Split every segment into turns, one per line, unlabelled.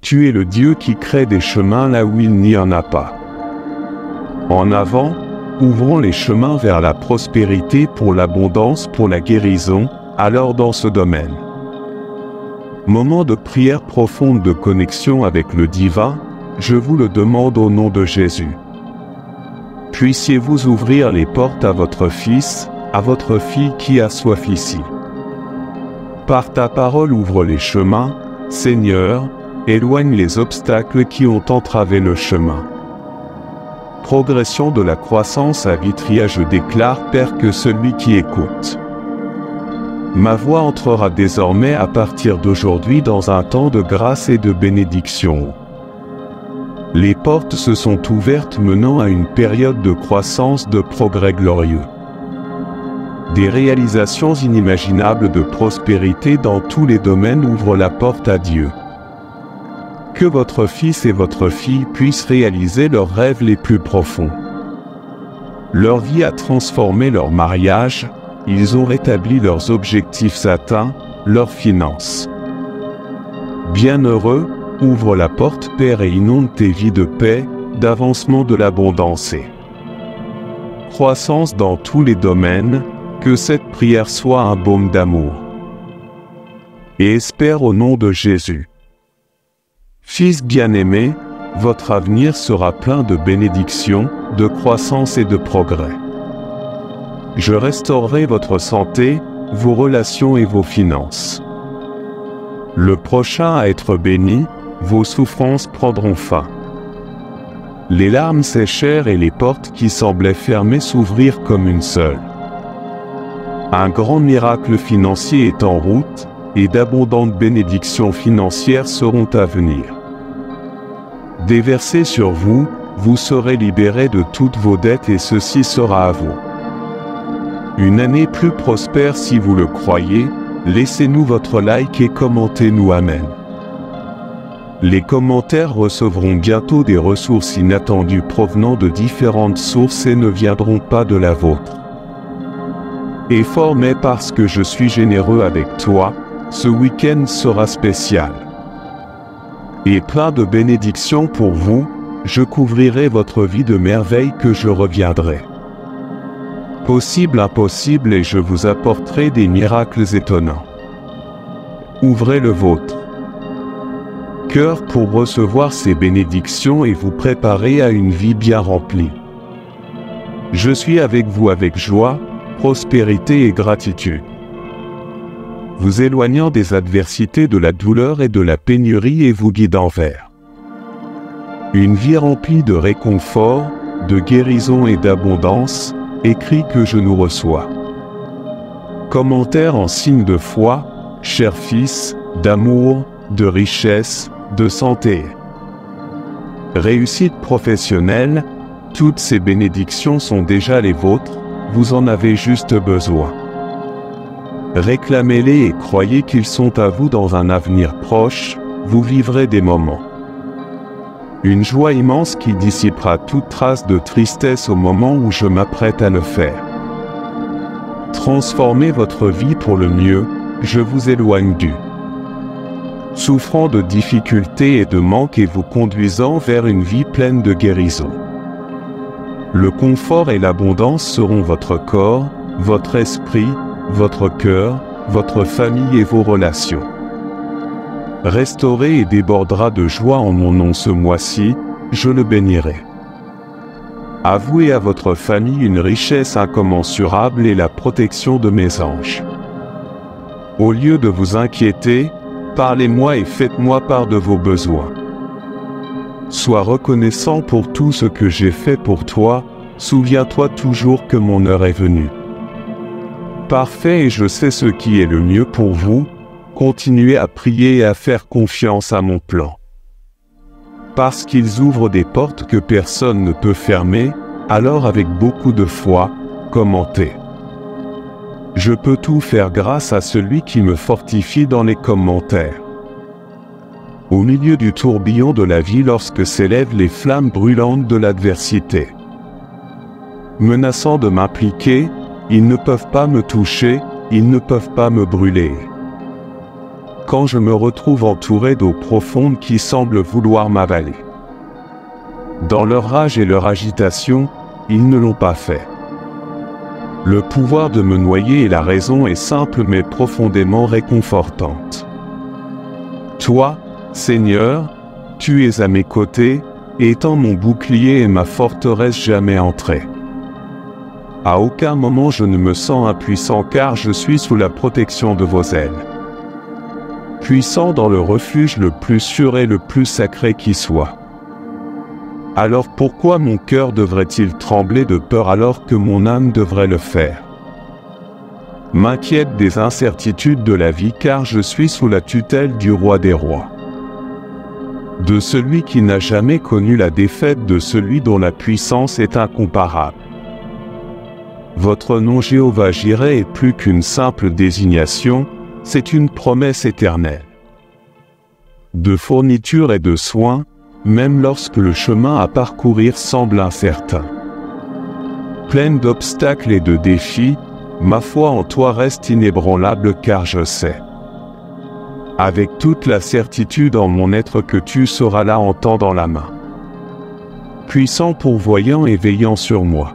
Tu es le Dieu qui crée des chemins là où il n'y en a pas. En avant, ouvrons les chemins vers la prospérité, pour l'abondance, pour la guérison, alors dans ce domaine. Moment de prière profonde de connexion avec le divin, je vous le demande au nom de Jésus. Puissiez-vous ouvrir les portes à votre fils, à votre fille qui a soif ici. Par ta parole ouvre les chemins, Seigneur, éloigne les obstacles qui ont entravé le chemin. Progression de la croissance à Vitria, je déclare, Père, que celui qui écoute ma voix entrera désormais à partir d'aujourd'hui dans un temps de grâce et de bénédiction. Les portes se sont ouvertes menant à une période de croissance, de progrès glorieux. Des réalisations inimaginables de prospérité dans tous les domaines ouvrent la porte à Dieu. Que votre fils et votre fille puissent réaliser leurs rêves les plus profonds. Leur vie a transformé leur mariage, ils ont rétabli leurs objectifs atteints, leurs finances. Bienheureux, ouvre la porte, Père, et inonde tes vies de paix, d'avancement, de l'abondance et croissance dans tous les domaines, que cette prière soit un baume d'amour. Et espère au nom de Jésus. Fils bien-aimé, votre avenir sera plein de bénédictions, de croissance et de progrès. Je restaurerai votre santé, vos relations et vos finances. Le prochain à être béni, vos souffrances prendront fin. Les larmes séchèrent et les portes qui semblaient fermées s'ouvrirent comme une seule. Un grand miracle financier est en route, et d'abondantes bénédictions financières seront à venir. Déversées sur vous, vous serez libérés de toutes vos dettes et ceci sera à vous. Une année plus prospère si vous le croyez, laissez-nous votre like et commentez-nous Amen. Les commentaires recevront bientôt des ressources inattendues provenant de différentes sources et ne viendront pas de la vôtre. Effort, mais parce que je suis généreux avec toi, ce week-end sera spécial. Et plein de bénédictions pour vous, je couvrirai votre vie de merveilles que je reviendrai. Possible, impossible, et je vous apporterai des miracles étonnants. Ouvrez le vôtre cœur pour recevoir ces bénédictions et vous préparer à une vie bien remplie. Je suis avec vous avec joie, prospérité et gratitude. Vous éloignant des adversités, de la douleur et de la pénurie et vous guidant vers une vie remplie de réconfort, de guérison et d'abondance, écrit que je nous reçois. Commentaire en signe de foi, cher fils, d'amour, de richesse, de santé. Réussite professionnelle, toutes ces bénédictions sont déjà les vôtres, vous en avez juste besoin. Réclamez-les et croyez qu'ils sont à vous dans un avenir proche, vous vivrez des moments. Une joie immense qui dissipera toute trace de tristesse au moment où je m'apprête à le faire. Transformez votre vie pour le mieux, je vous éloigne du souffrant de difficultés et de manque et vous conduisant vers une vie pleine de guérison. Le confort et l'abondance seront votre corps, votre esprit, votre cœur, votre famille et vos relations. Restauré et débordera de joie en mon nom ce mois-ci, je le bénirai. À vous et à votre famille une richesse incommensurable et la protection de mes anges. Au lieu de vous inquiéter, parlez-moi et faites-moi part de vos besoins. Sois reconnaissant pour tout ce que j'ai fait pour toi, souviens-toi toujours que mon heure est venue. Parfait, et je sais ce qui est le mieux pour vous, continuez à prier et à faire confiance à mon plan. Parce qu'ils ouvrent des portes que personne ne peut fermer, alors avec beaucoup de foi, commentez. Je peux tout faire grâce à celui qui me fortifie dans les commentaires. Au milieu du tourbillon de la vie lorsque s'élèvent les flammes brûlantes de l'adversité. Menaçant de m'impliquer, ils ne peuvent pas me toucher, ils ne peuvent pas me brûler. quand je me retrouve entouré d'eaux profondes qui semblent vouloir m'avaler. Dans leur rage et leur agitation, ils ne l'ont pas fait. Le pouvoir de me noyer et la raison est simple mais profondément réconfortante. Toi, Seigneur, tu es à mes côtés, étant mon bouclier et ma forteresse jamais entrée. À aucun moment je ne me sens impuissant car je suis sous la protection de vos ailes. Puissant dans le refuge le plus sûr et le plus sacré qui soit. Alors pourquoi mon cœur devrait-il trembler de peur alors que mon âme devrait le faire? M'inquiète des incertitudes de la vie car je suis sous la tutelle du roi des rois. De celui qui n'a jamais connu la défaite, de celui dont la puissance est incomparable. Votre nom Jéhovah Jireh est plus qu'une simple désignation, c'est une promesse éternelle. De fourniture et de soins, même lorsque le chemin à parcourir semble incertain. Pleine d'obstacles et de défis, ma foi en toi reste inébranlable car je sais, avec toute la certitude en mon être que tu seras là en tendant la main. Puissant pourvoyant et veillant sur moi.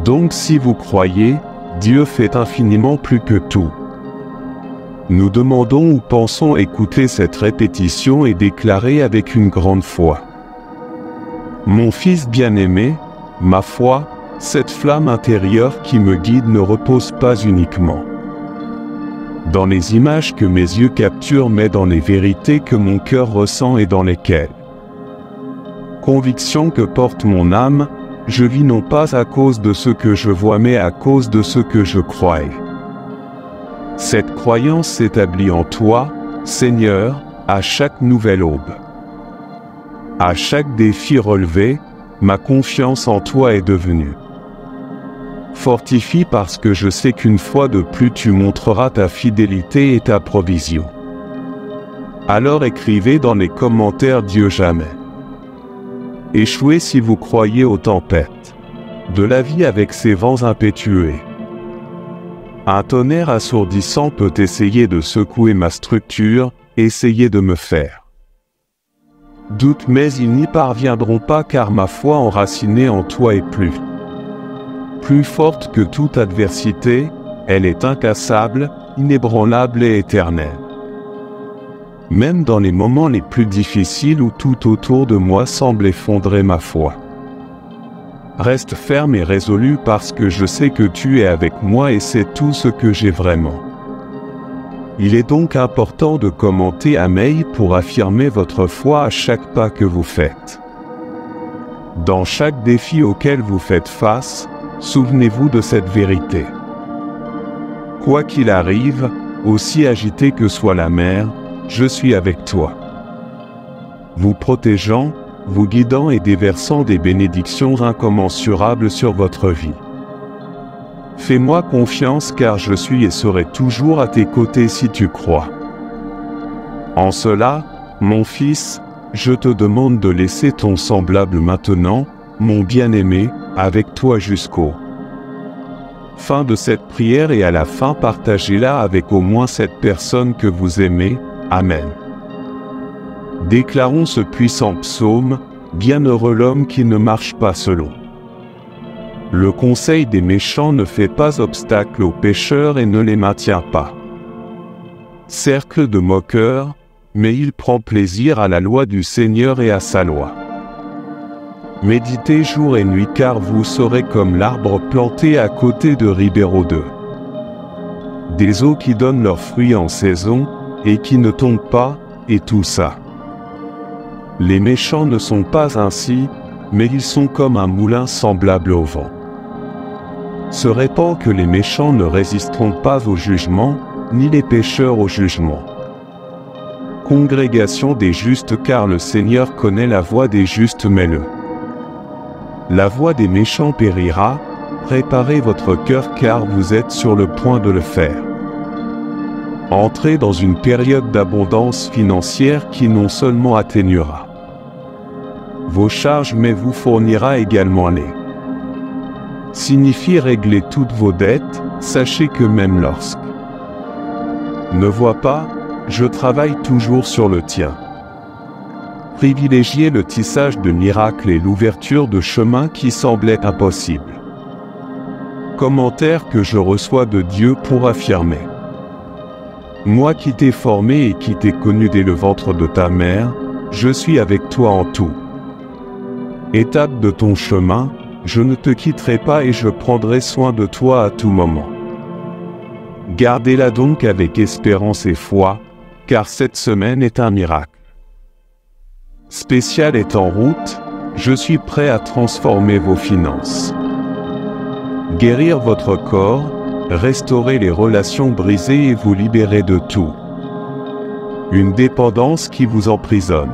Donc si vous croyez, Dieu fait infiniment plus que tout. Nous demandons ou pensons écouter cette répétition et déclarer avec une grande foi. Mon fils bien-aimé, ma foi, cette flamme intérieure qui me guide ne repose pas uniquement dans les images que mes yeux capturent mais dans les vérités que mon cœur ressent et dans lesquelles conviction que porte mon âme, je vis non pas à cause de ce que je vois mais à cause de ce que je crois. Cette croyance s'établit en toi, Seigneur, à chaque nouvelle aube. À chaque défi relevé, ma confiance en toi est devenue fortifie parce que je sais qu'une fois de plus tu montreras ta fidélité et ta provision. Alors écrivez dans les commentaires Dieu jamais. Échouez si vous croyez aux tempêtes de la vie avec ses vents impétueux. Un tonnerre assourdissant peut essayer de secouer ma structure, essayer de me faire doute mais ils n'y parviendront pas car ma foi enracinée en toi est plus forte que toute adversité, elle est incassable, inébranlable et éternelle. Même dans les moments les plus difficiles où tout autour de moi semble effondrer ma foi. Reste ferme et résolu parce que je sais que tu es avec moi et c'est tout ce que j'ai vraiment. Il est donc important de commenter Amen pour affirmer votre foi à chaque pas que vous faites. Dans chaque défi auquel vous faites face, souvenez-vous de cette vérité. Quoi qu'il arrive, aussi agité que soit la mer, je suis avec toi. Vous protégeant, vous guidant et déversant des bénédictions incommensurables sur votre vie. Fais-moi confiance car je suis et serai toujours à tes côtés si tu crois. En cela, mon fils, je te demande de laisser ton semblable maintenant, mon bien-aimé, avec toi jusqu'au fin de cette prière et à la fin partagez-la avec au moins cette personne que vous aimez. Amen. Déclarons ce puissant psaume, bienheureux l'homme qui ne marche pas selon le conseil des méchants ne fait pas obstacle aux pécheurs et ne les maintient pas cercle de moqueurs, mais il prend plaisir à la loi du Seigneur et à sa loi. Méditez jour et nuit car vous serez comme l'arbre planté à côté de Ribéro d'eau. Des eaux qui donnent leurs fruits en saison, et qui ne tombent pas, et tout ça. Les méchants ne sont pas ainsi, mais ils sont comme un moulin semblable au vent. Serait-il que les méchants ne résisteront pas au jugement, ni les pécheurs au jugement. Congrégation des justes car le Seigneur connaît la voie des justes mais la voie des méchants périra, préparez votre cœur car vous êtes sur le point de le faire. Entrez dans une période d'abondance financière qui non seulement atténuera vos charges mais vous fournira également signifie régler toutes vos dettes, sachez que même lorsque ne voit pas, je travaille toujours sur le tien. Privilégiez le tissage de miracles et l'ouverture de chemins qui semblaient impossibles. Commentaire que je reçois de Dieu pour affirmer. Moi qui t'ai formé et qui t'ai connu dès le ventre de ta mère, je suis avec toi en tout. Étape de ton chemin, je ne te quitterai pas et je prendrai soin de toi à tout moment. Gardez-la donc avec espérance et foi, car cette semaine est un miracle. Spécial est en route, je suis prêt à transformer vos finances. Guérir votre corps, restaurer les relations brisées et vous libérer de tout. Une dépendance qui vous emprisonne.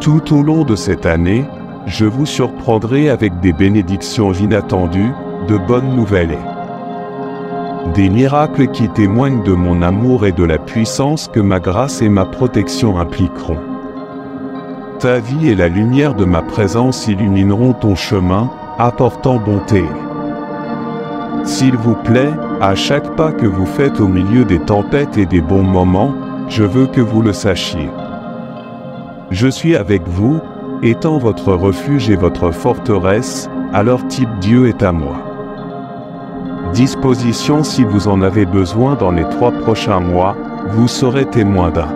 Tout au long de cette année, je vous surprendrai avec des bénédictions inattendues, de bonnes nouvelles et des miracles qui témoignent de mon amour et de la puissance que ma grâce et ma protection impliqueront. Ta vie et la lumière de ma présence illumineront ton chemin, apportant bonté. S'il vous plaît, à chaque pas que vous faites au milieu des tempêtes et des bons moments, je veux que vous le sachiez. Je suis avec vous, étant votre refuge et votre forteresse, alors type Dieu est à moi. Disposition si vous en avez besoin dans les 3 prochains mois, vous serez témoin d'un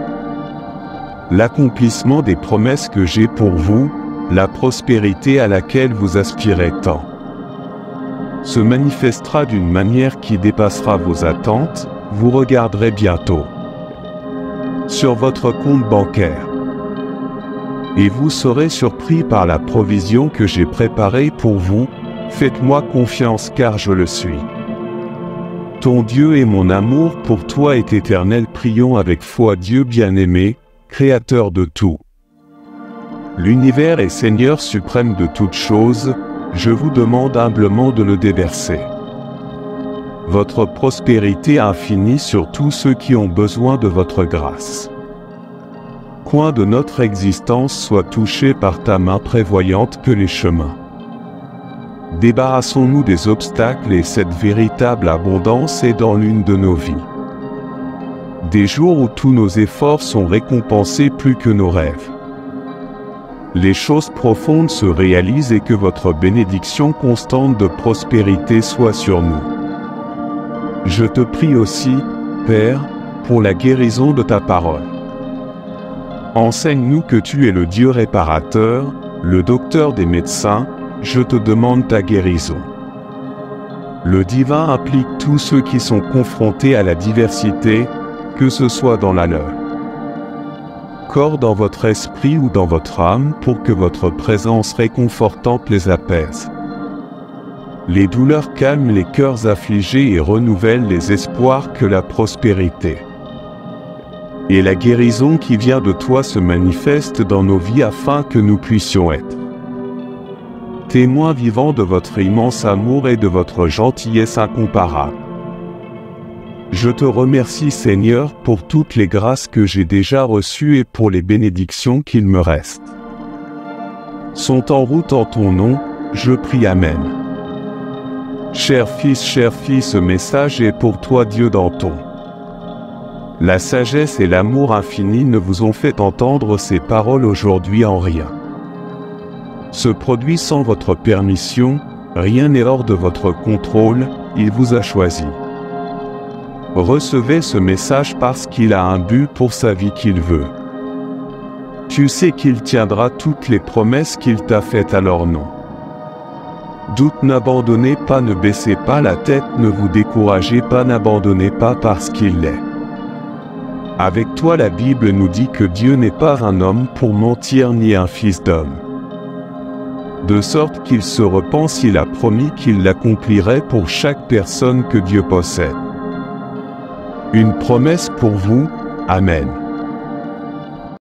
l'accomplissement des promesses que j'ai pour vous, la prospérité à laquelle vous aspirez tant se manifestera d'une manière qui dépassera vos attentes, vous regarderez bientôt sur votre compte bancaire. Et vous serez surpris par la provision que j'ai préparée pour vous, faites-moi confiance car je le suis. Ton Dieu et mon amour pour toi est éternel, prions avec foi Dieu bien-aimé, Créateur de tout. L'univers et Seigneur suprême de toutes choses, je vous demande humblement de le déverser. Votre prospérité infinie sur tous ceux qui ont besoin de votre grâce. Coin de notre existence soit touché par ta main prévoyante que les chemins. Débarrassons-nous des obstacles et cette véritable abondance est dans l'une de nos vies. Des jours où tous nos efforts sont récompensés plus que nos rêves. Les choses profondes se réalisent et que votre bénédiction constante de prospérité soit sur nous. Je te prie aussi, Père, pour la guérison de ta parole. Enseigne-nous que tu es le Dieu réparateur, le docteur des médecins, je te demande ta guérison. Le divin implique tous ceux qui sont confrontés à la diversité, que ce soit dans la leur corps, dans votre esprit ou dans votre âme, pour que votre présence réconfortante les apaise. Les douleurs calment les cœurs affligés et renouvellent les espoirs que la prospérité et la guérison qui vient de toi se manifeste dans nos vies afin que nous puissions être témoins vivants de votre immense amour et de votre gentillesse incomparable. Je te remercie Seigneur pour toutes les grâces que j'ai déjà reçues et pour les bénédictions qu'il me reste. Sont en route en ton nom, je prie Amen. Cher fils, ce message est pour toi Dieu d'Anton. La sagesse et l'amour infini ne vous ont fait entendre ces paroles aujourd'hui en rien. Ce produit sans votre permission, rien n'est hors de votre contrôle, il vous a choisi. Recevez ce message parce qu'il a un but pour sa vie qu'il veut. Tu sais qu'il tiendra toutes les promesses qu'il t'a faites à leur nom. Doute, n'abandonnez pas, ne baissez pas la tête, ne vous découragez pas, n'abandonnez pas parce qu'il l'est. Avec toi la Bible nous dit que Dieu n'est pas un homme pour mentir ni un fils d'homme. De sorte qu'il se repent s'il a promis qu'il l'accomplirait pour chaque personne que Dieu possède. Une promesse pour vous, Amen.